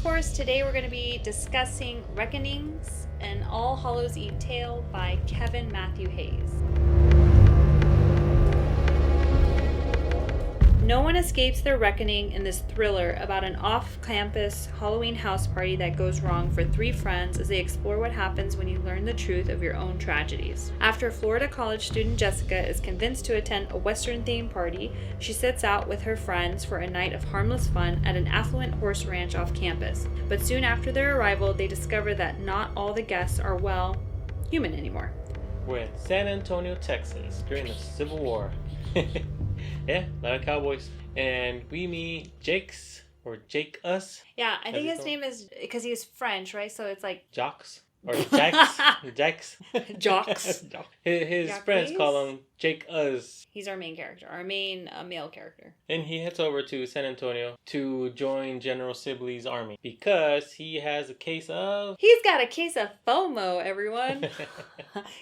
course, today we're going to be discussing Reckonings, an All Hallows Eve tale by Kevin Matthew Hayes. No one escapes their reckoning in this thriller about an off-campus Halloween house party that goes wrong for three friends as they explore what happens when you learn the truth of your own tragedies. After Florida college student Jessica is convinced to attend a Western-themed party, she sets out with her friends for a night of harmless fun at an affluent horse ranch off campus. But soon after their arrival, they discover that not all the guests are, well, human anymore. We're in San Antonio, Texas, during the Civil War. Yeah, a lot of cowboys. And we meet Jake's, or Jake Us. Yeah, I think his name is, because he's French, right? So it's like... Jocks? Or Jacks? Jacks? Jocks. His Jacques? friends call him Jake Us. He's our main character, our main male character. And he heads over to San Antonio to join General Sibley's army because he has a case of... He's got a case of FOMO, everyone.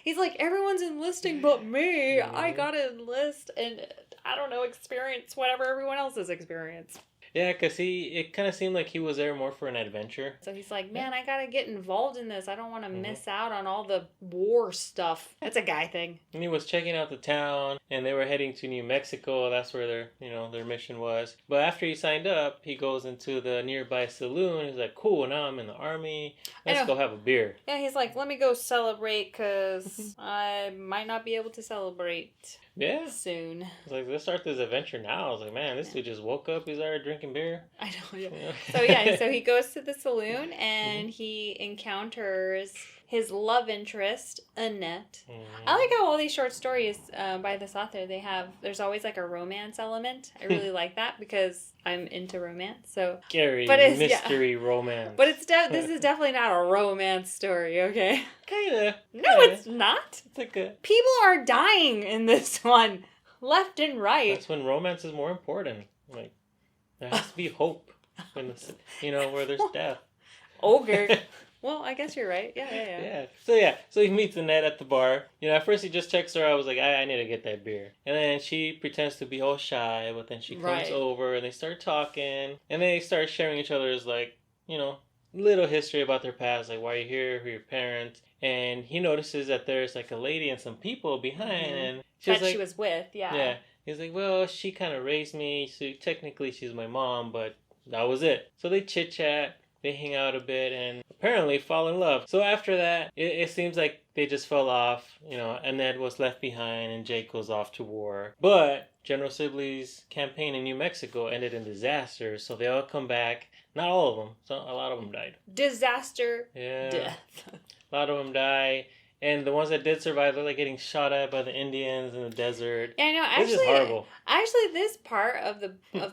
He's like, everyone's enlisting but me. Mm-hmm. I gotta enlist and, I don't know, experience whatever everyone else has experienced. Yeah, because it kind of seemed like he was there more for an adventure. So he's like, man, I gotta get involved in this. I don't want to miss out on all the war stuff. That's a guy thing. And he was checking out the town, and they were heading to New Mexico. That's where their mission was. But after he signed up, he goes into the nearby saloon. He's like, cool, now I'm in the army. Let's go have a beer. Yeah, he's like, let me go celebrate because I might not be able to celebrate soon. He's like, let's start this adventure now. I was like, man, this dude just woke up. He's already drinking beer. I know, yeah. So he goes to the saloon and he encounters his love interest, Annette. I like how all these short stories by this author, there's always like a romance element. I really like that because I'm into romance. So scary mystery romance. But this is definitely not a romance story, okay? Kinda. No, it's not. It's like a... People are dying in this one, left and right. That's when romance is more important. Like, there has to be hope when where there's death. Okay. Well, I guess you're right. Yeah. So he meets Annette at the bar. At first he just checks her out. I was like, I need to get that beer. And then she pretends to be all shy, but then she comes over and they start talking. And they start sharing each other's, little history about their past. Like, why are you here? Who are your parents? And he notices that there's, a lady and some people behind. And she was with, yeah. Yeah. He's like, well, she kind of raised me. So technically she's my mom, but that was it. So they chit-chat. They hang out a bit and apparently fall in love. So after that, it seems like they just fell off. Annette was left behind and Jake goes off to war. But General Sibley's campaign in New Mexico ended in disaster. So they all come back. Not all of them. So a lot of them died. Disaster. Yeah. Death. A lot of them die. And the ones that did survive, they're getting shot at by the Indians in the desert. Yeah, I know. This is horrible. Actually, this part of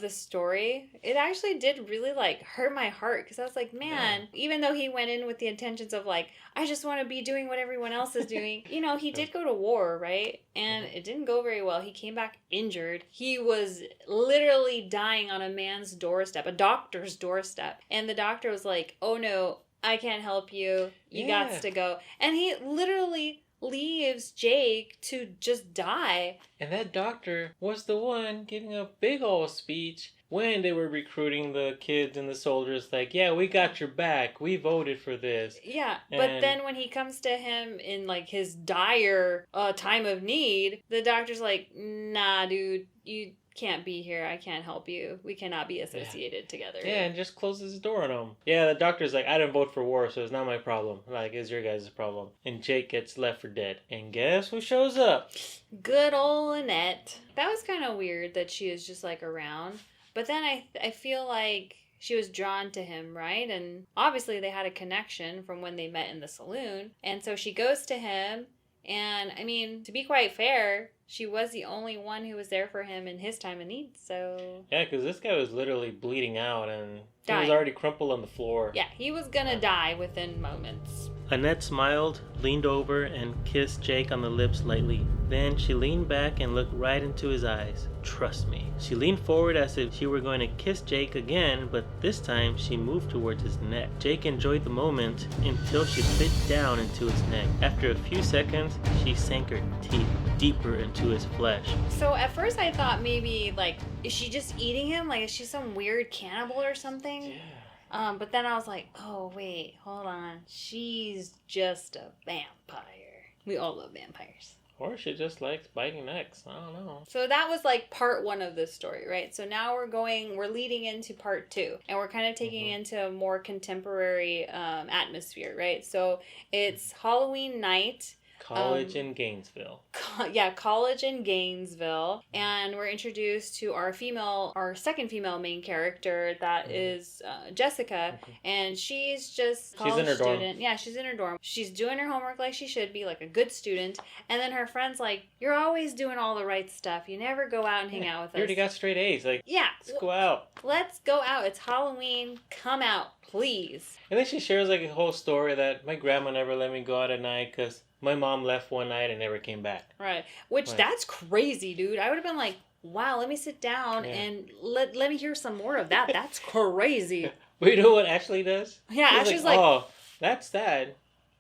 the story, it actually did really hurt my heart because I was like, man, even though he went in with the intentions of I just want to be doing what everyone else is doing, he did go to war, right? And it didn't go very well. He came back injured. He was literally dying on a man's doorstep, a doctor's doorstep, and the doctor was like, oh no, I can't help you. You got to go. And he literally leaves Jake to just die. And that doctor was the one giving a big old speech when they were recruiting the kids and the soldiers. Like, yeah, we got your back. We voted for this. Yeah, but then when he comes to him in his dire time of need, the doctor's like, nah, dude, you can't be here. I can't help you. We cannot be associated together. Yeah, and just closes the door on him. Yeah, the doctor's like, I didn't vote for war, so it's not my problem. It's your guys' problem. And Jake gets left for dead. And guess who shows up? Good old Annette. That was kind of weird that she was just around. But then I feel like she was drawn to him, right? And obviously they had a connection from when they met in the saloon. And so she goes to him. And, I mean, to be quite fair, she was the only one who was there for him in his time of need, so... Yeah, because this guy was literally bleeding out and he was already crumpled on the floor. Yeah, he was gonna die within moments. Annette smiled, leaned over, and kissed Jake on the lips lightly. Then she leaned back and looked right into his eyes. Trust me. She leaned forward as if she were going to kiss Jake again, but this time she moved towards his neck. Jake enjoyed the moment until she bit down into his neck. After a few seconds, she sank her teeth deeper into his flesh. So at first I thought maybe, is she just eating him? Is she some weird cannibal or something? Yeah. But then I was like, oh, wait, hold on. She's just a vampire. We all love vampires. Or she just likes biting necks. I don't know. So that was like part one of this story, right? So now we're leading into part two, and we're kind of taking into a more contemporary atmosphere, right? So it's Halloween night. College in Gainesville. College in Gainesville. And we're introduced to our second female main character, that is Jessica. And she's just college in her student. dorm. Yeah, she's in her dorm. She's doing her homework like she should be, like a good student. And then her friend's like, you're always doing all the right stuff. You never go out and hang out with us. You already got straight A's. Like, yeah. let's go out. Let's go out. It's Halloween. Come out, please. And then she shares like a whole story that my grandma never let me go out at night because my mom left one night and never came back. Right. Which, that's crazy, dude. I would have been like, wow, let me sit down and let me hear some more of that. That's crazy. But you know what Ashley does? Yeah, Ashley's like, oh, that's sad.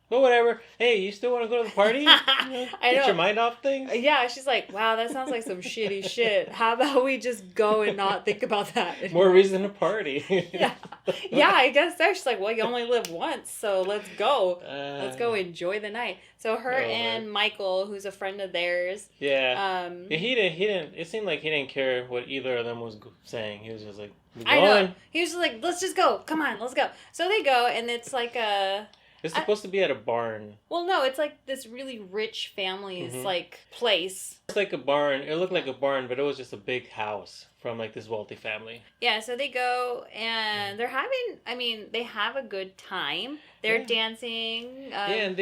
But whatever. Hey, you still want to go to the party? Get your mind off things? Yeah, she's like, wow, that sounds like some shitty shit. How about we just go and not think about that? More reason to party. Yeah, I guess so. She's like, well, you only live once, so let's go. Let's go enjoy the night. So her and Michael, who's a friend of theirs. Yeah. He didn't. It seemed like he didn't care what either of them was saying. He was just like, I know. He was just like, let's just go. Come on, let's go. So they go, and it's like a... It's supposed to be at a barn. Well, no, it's like this really rich family's like place. It's like a barn. It looked like a barn, but it was just a big house from like this wealthy family. Yeah, so they go and they're they have a good time. They're dancing. And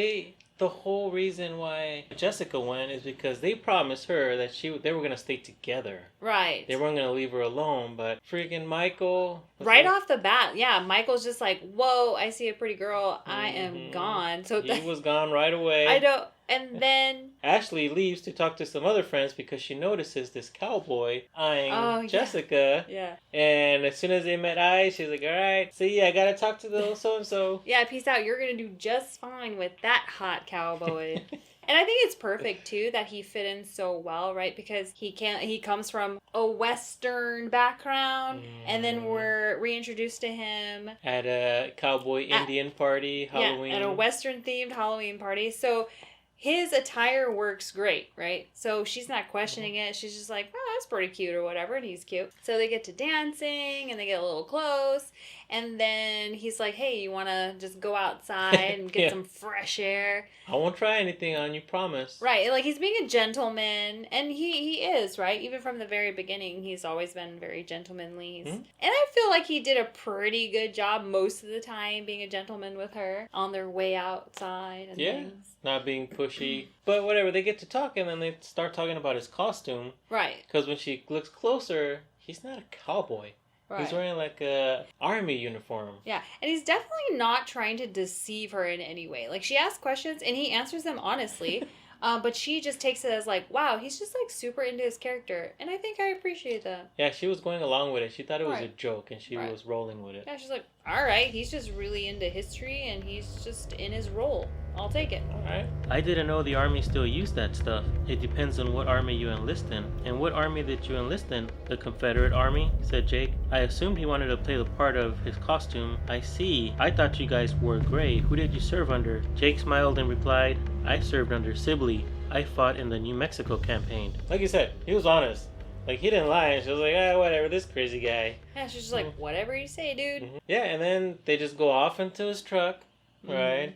the whole reason why Jessica went is because they promised her that they were going to stay together. Right. They weren't going to leave her alone, but freaking Michael... Right off the bat, yeah, Michael's just like, whoa, I see a pretty girl, I am gone. So he was gone right away. I know. And then Ashley leaves to talk to some other friends because she notices this cowboy eyeing Jessica. Yeah. And as soon as they met eyes, she's like, all right, see, I got to talk to the so-and-so. Yeah, peace out. You're going to do just fine with that hot cowboy. And I think it's perfect, too, that he fit in so well, right? Because he comes from a Western background, and then we're reintroduced to him at a cowboy Indian party, Halloween. Yeah, at a Western-themed Halloween party. So his attire works great, right? So she's not questioning it. She's just like, oh, that's pretty cute or whatever, and he's cute. So they get to dancing, and they get a little close, and then he's like, hey, you want to just go outside and get some fresh air? I won't try anything on you, promise. Right, like he's being a gentleman, and he is, right? Even from the very beginning, he's always been very gentlemanly. And I feel like he did a pretty good job most of the time being a gentleman with her on their way outside and things. Not being pushy. But whatever, they get to talk, and then they start talking about his costume. Right. Because when she looks closer, he's not a cowboy. Right. He's wearing like a army uniform. Yeah, and he's definitely not trying to deceive her in any way. Like, she asks questions, and he answers them honestly. But she just takes it as like, wow, he's just like super into his character. And I think I appreciate that. Yeah, she was going along with it. She thought it was a joke, and she was rolling with it. Yeah, she's like, all right, he's just really into history, and he's just in his role. I'll take it. All right. I didn't know the army still used that stuff. It depends on what army you enlist in. And what army did you enlist in? The Confederate Army, said Jake. I assumed he wanted to play the part of his costume. I see. I thought you guys wore gray. Who did you serve under? Jake smiled and replied, I served under Sibley. I fought in the New Mexico campaign. Like you said, he was honest. Like, he didn't lie, and she was like, whatever, this crazy guy. Yeah, she's just like, whatever you say, dude. Yeah, and then they just go off into his truck, right?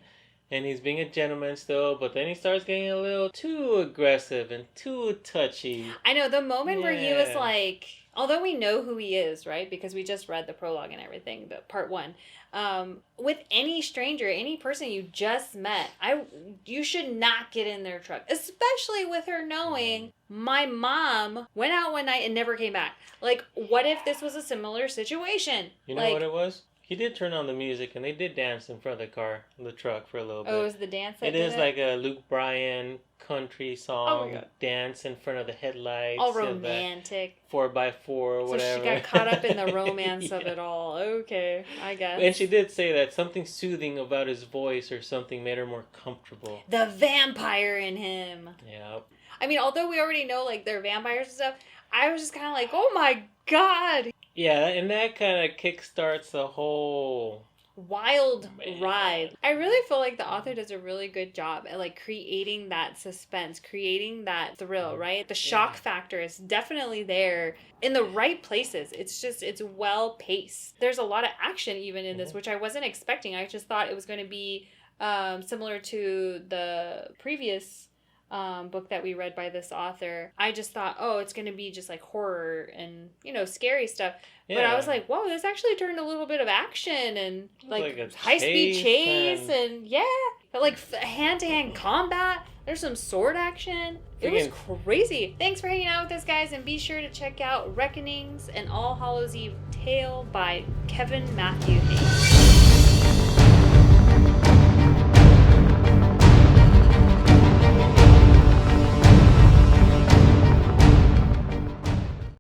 And he's being a gentleman still, but then he starts getting a little too aggressive and too touchy. I know, the moment where he was like, although we know who he is, right? Because we just read the prologue and everything, the part one. With any stranger, any person you just met, you should not get in their truck. Especially with her knowing my mom went out one night and never came back. Like, what if this was a similar situation? You know what it was? He did turn on the music, and they did dance in front of the truck for a little bit. Oh, it was the dance that It is like a Luke Bryan country song dance in front of the headlights. All romantic. 4x4 or whatever. So she got caught up in the romance of it all. Okay, I guess. And she did say that something soothing about his voice or something made her more comfortable. The vampire in him. Yeah. I mean, although we already know, like, they're vampires and stuff, I was just kind of like, oh my god. Yeah, and that kind of kickstarts the whole wild Man. ride. I really feel like the author does a really good job at like creating that suspense, creating that thrill, right? The shock factor is definitely there in the right places. It's well paced. There's a lot of action even in this, which I wasn't expecting. I just thought it was going to be similar to the previous book that we read by this author. I just thought, oh, it's going to be just like horror and, scary stuff. Yeah. But I was like, whoa, this actually turned a little bit of action and like high-speed chase and yeah, like hand-to-hand combat. There's some sword action. It was crazy. Thanks for hanging out with us, guys, and be sure to check out Reckonings and All Hallows Eve Tale by Kevin Matthew Hayes.